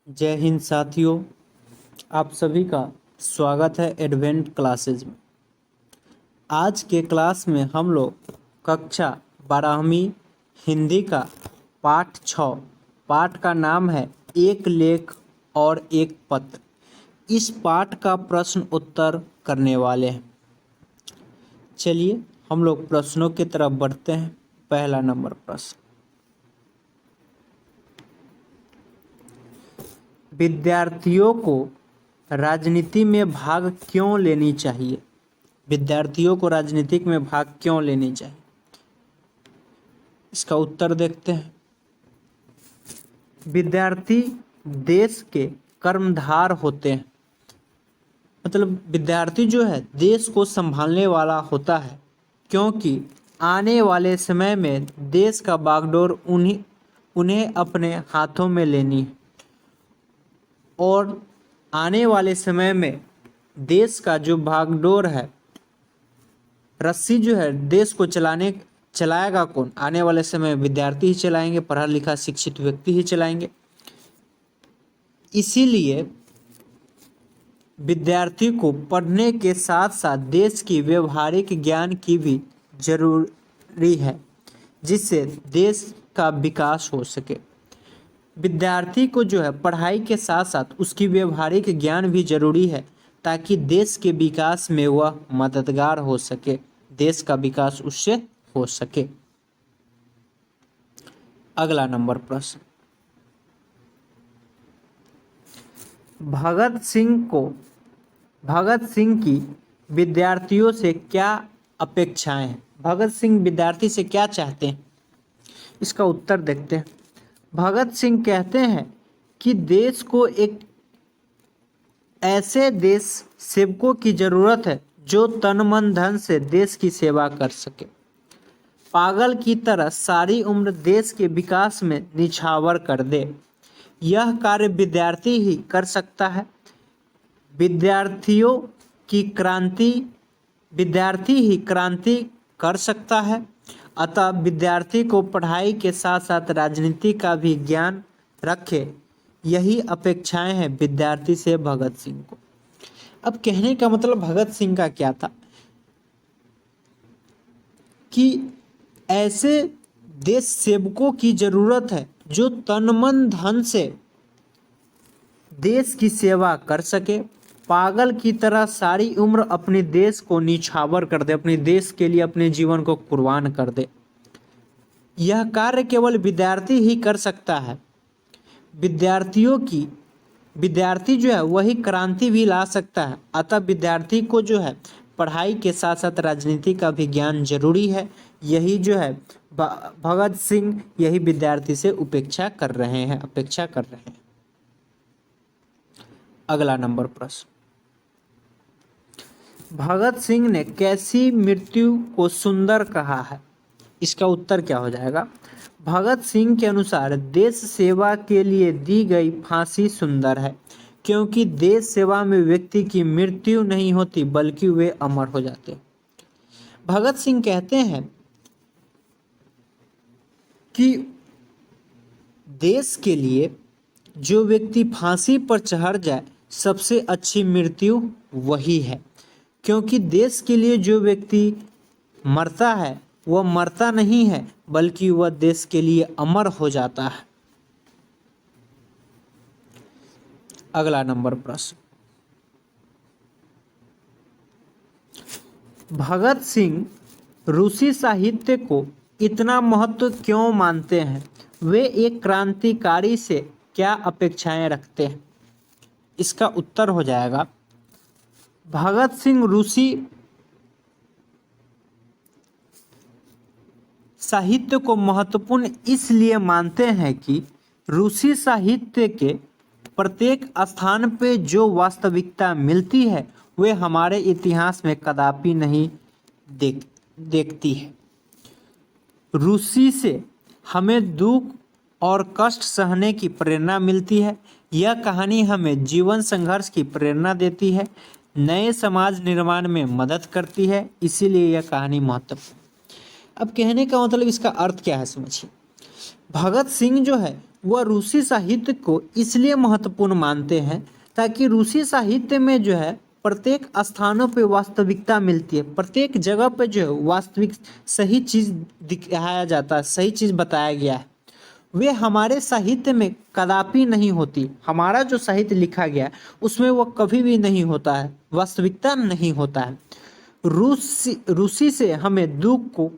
जय हिंद साथियों, आप सभी का स्वागत है एडवेंट क्लासेज में। आज के क्लास में हम लोग कक्षा 12वीं हिंदी का पाठ 6 पाठ का नाम है एक लेख और एक पत्र। इस पाठ का प्रश्न उत्तर करने वाले हैं। चलिए हम लोग प्रश्नों की तरफ बढ़ते हैं। पहला नंबर प्रश्न, विद्यार्थियों को राजनीति में भाग क्यों लेनी चाहिए? विद्यार्थियों को राजनीतिक में भाग क्यों लेनी चाहिए? इसका उत्तर देखते हैं। विद्यार्थी देश के कर्मधार होते हैं। मतलब विद्यार्थी जो है देश को संभालने वाला होता है, क्योंकि आने वाले समय में देश का बागडोर उन्हें अपने हाथों में लेनी है और आने वाले समय में देश का जो बागडोर है, रस्सी जो है देश को चलाएगा कौन? आने वाले समय में विद्यार्थी ही चलाएंगे, पढ़ा लिखा शिक्षित व्यक्ति ही चलाएंगे। इसीलिए विद्यार्थी को पढ़ने के साथ साथ देश की व्यवहारिक ज्ञान की भी जरूरी है, जिससे देश का विकास हो सके। विद्यार्थी को जो है पढ़ाई के साथ साथ उसकी व्यवहारिक ज्ञान भी जरूरी है, ताकि देश के विकास में वह मददगार हो सके, देश का विकास उससे हो सके। अगला नंबर प्रश्न, भगत सिंह की विद्यार्थियों से क्या अपेक्षाएं हैं? भगत सिंह विद्यार्थी से क्या चाहते हैं? इसका उत्तर देखते हैं। भगत सिंह कहते हैं कि देश को एक ऐसे देश सेवकों की जरूरत है जो तन मन धन से देश की सेवा कर सके। पागल की तरह सारी उम्र देश के विकास में निछावर कर दे। यह कार्य विद्यार्थी ही कर सकता है। विद्यार्थी ही क्रांति कर सकता है। अतः विद्यार्थी को पढ़ाई के साथ साथ राजनीति का भी ज्ञान रखे, यही अपेक्षाएं हैं विद्यार्थी से भगत सिंह को। अब कहने का मतलब भगत सिंह का क्या था कि ऐसे देश सेवकों की जरूरत है जो तन मन धन से देश की सेवा कर सके, पागल की तरह सारी उम्र अपने देश को निछावर कर दे, अपने देश के लिए अपने जीवन को कुर्बान कर दे। यह कार्य केवल विद्यार्थी ही कर सकता है। विद्यार्थी जो है वही क्रांति भी ला सकता है। अतः विद्यार्थी को जो है पढ़ाई के साथ साथ राजनीति का भी ज्ञान जरूरी है। यही जो है भगत सिंह यही विद्यार्थी से अपेक्षा कर रहे हैं। अगला नंबर प्रश्न, भगत सिंह ने कैसी मृत्यु को सुंदर कहा है? इसका उत्तर क्या हो जाएगा? भगत सिंह के अनुसार देश सेवा के लिए दी गई फांसी सुंदर है, क्योंकि देश सेवा में व्यक्ति की मृत्यु नहीं होती बल्कि वे अमर हो जाते हैं। भगत सिंह कहते हैं कि देश के लिए जो व्यक्ति फांसी पर चढ़ जाए सबसे अच्छी मृत्यु वही है, क्योंकि देश के लिए जो व्यक्ति मरता है वह मरता नहीं है बल्कि वह देश के लिए अमर हो जाता है। अगला नंबर प्रश्न, भगत सिंह रूसी साहित्य को इतना महत्व क्यों मानते हैं? वे एक क्रांतिकारी से क्या अपेक्षाएं रखते हैं? इसका उत्तर हो जाएगा, भगत सिंह रूसी साहित्य को महत्वपूर्ण इसलिए मानते हैं कि रूसी साहित्य के प्रत्येक स्थान पे जो वास्तविकता मिलती है वे हमारे इतिहास में कदापि नहीं देखती है। रूसी से हमें दुख और कष्ट सहने की प्रेरणा मिलती है। यह कहानी हमें जीवन संघर्ष की प्रेरणा देती है, नए समाज निर्माण में मदद करती है, इसीलिए यह कहानी महत्वपूर्ण। अब कहने का मतलब इसका अर्थ क्या है समझिए। भगत सिंह जो है वह रूसी साहित्य को इसलिए महत्वपूर्ण मानते हैं ताकि रूसी साहित्य में जो है प्रत्येक स्थानों पे वास्तविकता मिलती है, प्रत्येक जगह पे जो है वास्तविक सही चीज दिखाया जाता है, सही चीज बताया गया है। वे हमारे साहित्य में कदापि नहीं होती। हमारा जो साहित्य लिखा गया है उसमें वो कभी भी नहीं होता है, वास्तविकता नहीं होता है। रूसी से हमें दुख को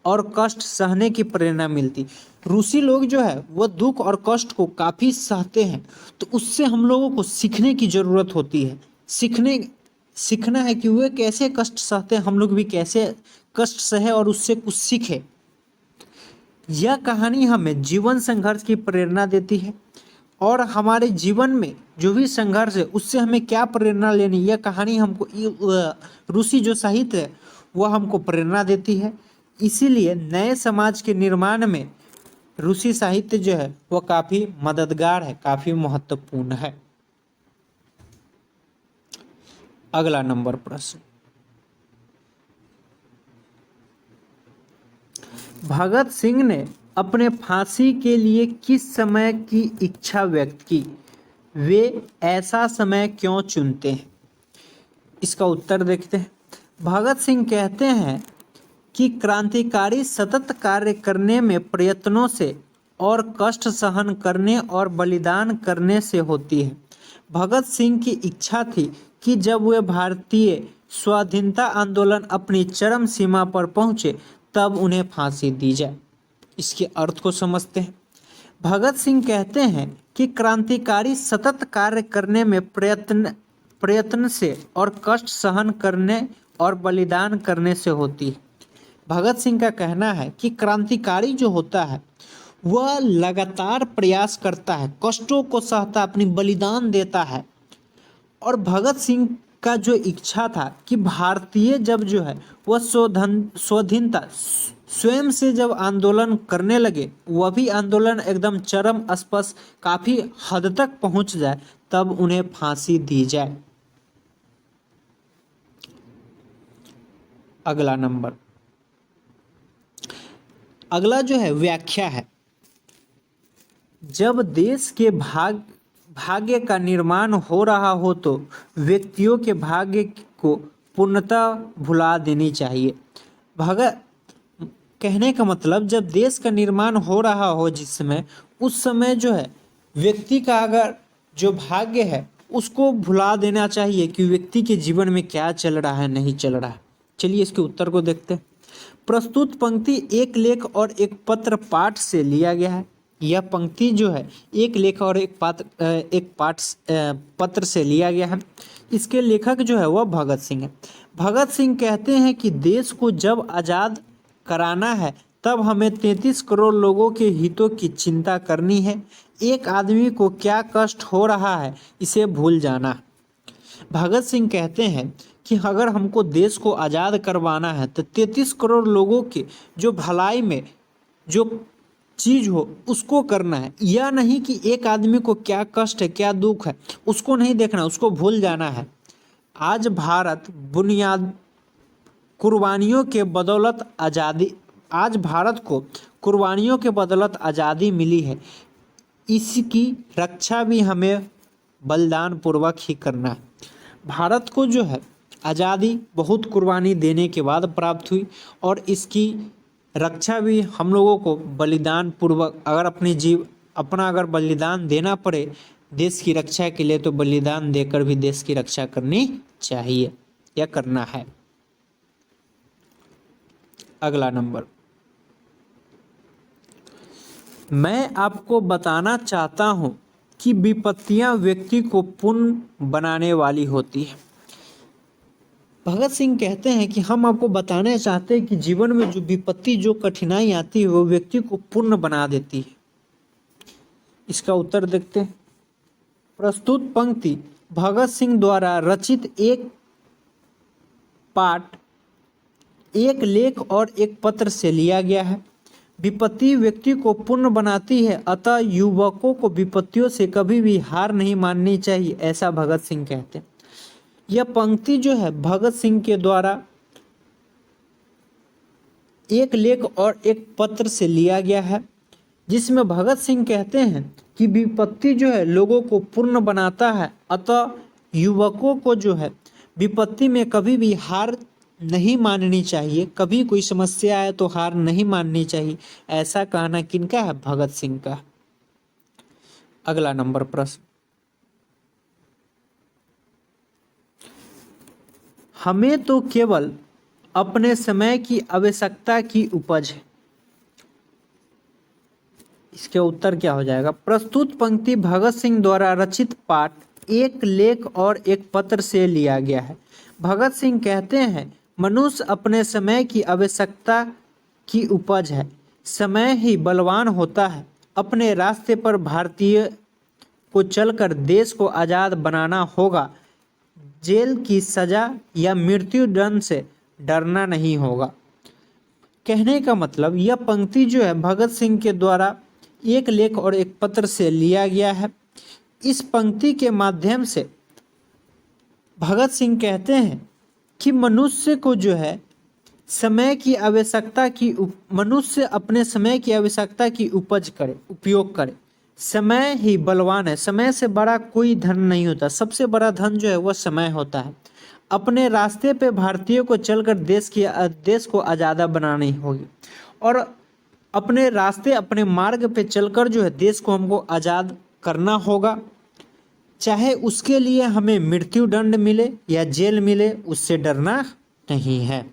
और कष्ट सहने की प्रेरणा मिलती। रूसी लोग जो है वो दुख और कष्ट को काफी सहते हैं, तो उससे हम लोगों को सीखने की जरूरत होती है। सीखना है कि वे कैसे कष्ट सहते हैं, हम लोग भी कैसे कष्ट सहे और उससे कुछ सीखे। यह कहानी हमें जीवन संघर्ष की प्रेरणा देती है और हमारे जीवन में जो भी संघर्ष है उससे हमें क्या प्रेरणा लेनी, यह कहानी हमको रूसी जो साहित्य है वह हमको प्रेरणा देती है। इसीलिए नए समाज के निर्माण में रूसी साहित्य जो है वह काफी मददगार है, काफी महत्वपूर्ण है। अगला नंबर प्रश्न, भगत सिंह ने अपने फांसी के लिए किस समय की इच्छा व्यक्त की? वे ऐसा समय क्यों चुनते हैं? इसका उत्तर देखते हैं। भगत सिंह कहते हैं कि क्रांतिकारी सतत कार्य करने में प्रयत्नों से और कष्ट सहन करने और बलिदान करने से होती है। भगत सिंह की इच्छा थी कि जब वे भारतीय स्वाधीनता आंदोलन अपनी चरम सीमा पर पहुंचे तब उन्हें फांसी दी जाए। इसके अर्थ को समझते हैं। भगत सिंह कहते हैं कि क्रांतिकारी सतत कार्य करने में प्रयत्न से और कष्ट सहन करने और बलिदान करने से होती है। भगत सिंह का कहना है कि क्रांतिकारी जो होता है वह लगातार प्रयास करता है, कष्टों को सहता, अपनी बलिदान देता है। और भगत सिंह का जो इच्छा था कि भारतीय जब जो है वह स्वाधीनता स्वयं से जब आंदोलन करने लगे, वह भी आंदोलन एकदम चरम स्पर्श काफी हद तक पहुंच जाए, तब उन्हें फांसी दी जाए। अगला नंबर, अगला जो है व्याख्या है। जब देश के भाग्य का निर्माण हो रहा हो तो व्यक्तियों के भाग्य को पूर्णतः भुला देनी चाहिए। भगत कहने का मतलब, जब देश का निर्माण हो रहा हो जिस समय, उस समय जो है व्यक्ति का अगर जो भाग्य है उसको भुला देना चाहिए कि व्यक्ति के जीवन में क्या चल रहा है, नहीं चल रहा है। चलिए इसके उत्तर को देखते हैं। प्रस्तुत पंक्ति एक लेख और एक पत्र पाठ से लिया गया है। यह पंक्ति जो है एक लेख और एक पत्र से लिया गया है। इसके लेखक जो है वह भगत सिंह है। भगत सिंह कहते हैं कि देश को जब आज़ाद कराना है तब हमें 33 करोड़ लोगों के हितों की चिंता करनी है। एक आदमी को क्या कष्ट हो रहा है इसे भूल जाना। भगत सिंह कहते हैं कि अगर हमको देश को आज़ाद करवाना है तो 33 करोड़ लोगों के जो भलाई में जो चीज हो उसको करना है। यह नहीं कि एक आदमी को क्या कष्ट है, क्या दुख है, उसको नहीं देखना, उसको भूल जाना है। आज भारत बुनियाद कुर्बानियों के बदौलत आज़ादी आज भारत को कुर्बानियों के बदौलत आज़ादी मिली है। इसकी रक्षा भी हमें बलिदान पूर्वक ही करना है। भारत को जो है आज़ादी बहुत कुर्बानी देने के बाद प्राप्त हुई और इसकी रक्षा भी हम लोगों को बलिदान पूर्वक, अगर अपना अगर बलिदान देना पड़े देश की रक्षा के लिए तो बलिदान देकर भी देश की रक्षा करनी चाहिए या करना है। अगला नंबर, मैं आपको बताना चाहता हूं कि विपत्तियां व्यक्ति को पूर्ण बनाने वाली होती है। भगत सिंह कहते हैं कि हम आपको बताना चाहते हैं कि जीवन में जो विपत्ति, जो कठिनाई आती है वो व्यक्ति को पूर्ण बना देती है। इसका उत्तर देखते हैं। प्रस्तुत पंक्ति भगत सिंह द्वारा रचित एक पाठ, एक लेख और एक पत्र से लिया गया है। विपत्ति व्यक्ति को पूर्ण बनाती है, अतः युवकों को विपत्तियों से कभी भी हार नहीं माननी चाहिए, ऐसा भगत सिंह कहते हैं। यह पंक्ति जो है भगत सिंह के द्वारा एक लेख और एक पत्र से लिया गया है। जिसमें भगत सिंह कहते हैं कि विपत्ति जो है लोगों को पूर्ण बनाता है, अतः युवकों को जो है विपत्ति में कभी भी हार नहीं माननी चाहिए, कभी कोई समस्या आए तो हार नहीं माननी चाहिए। ऐसा कहना किनका है? भगत सिंह का। अगला नंबर प्रश्न, हमें तो केवल अपने समय की आवश्यकता की उपज है। इसके उत्तर क्या हो जाएगा? प्रस्तुत पंक्ति भगत सिंह द्वारा रचित पाठ एक लेख और एक पत्र से लिया गया है। भगत सिंह कहते हैं, मनुष्य अपने समय की आवश्यकता की उपज है। समय ही बलवान होता है। अपने रास्ते पर भारतीय को चलकर देश को आज़ाद बनाना होगा। जेल की सजा या मृत्यु दंड से डरना नहीं होगा। कहने का मतलब यह पंक्ति जो है भगत सिंह के द्वारा एक लेख और एक पत्र से लिया गया है। इस पंक्ति के माध्यम से भगत सिंह कहते हैं कि मनुष्य को जो है मनुष्य अपने समय की आवश्यकता की उपयोग करे। समय ही बलवान है। समय से बड़ा कोई धन नहीं होता। सबसे बड़ा धन जो है वह समय होता है। अपने रास्ते पे भारतीयों को चलकर देश को आज़ाद बनानी होगी और अपने रास्ते अपने मार्ग पे चलकर जो है देश को हमको आज़ाद करना होगा। चाहे उसके लिए हमें मृत्यु दंड मिले या जेल मिले, उससे डरना नहीं है।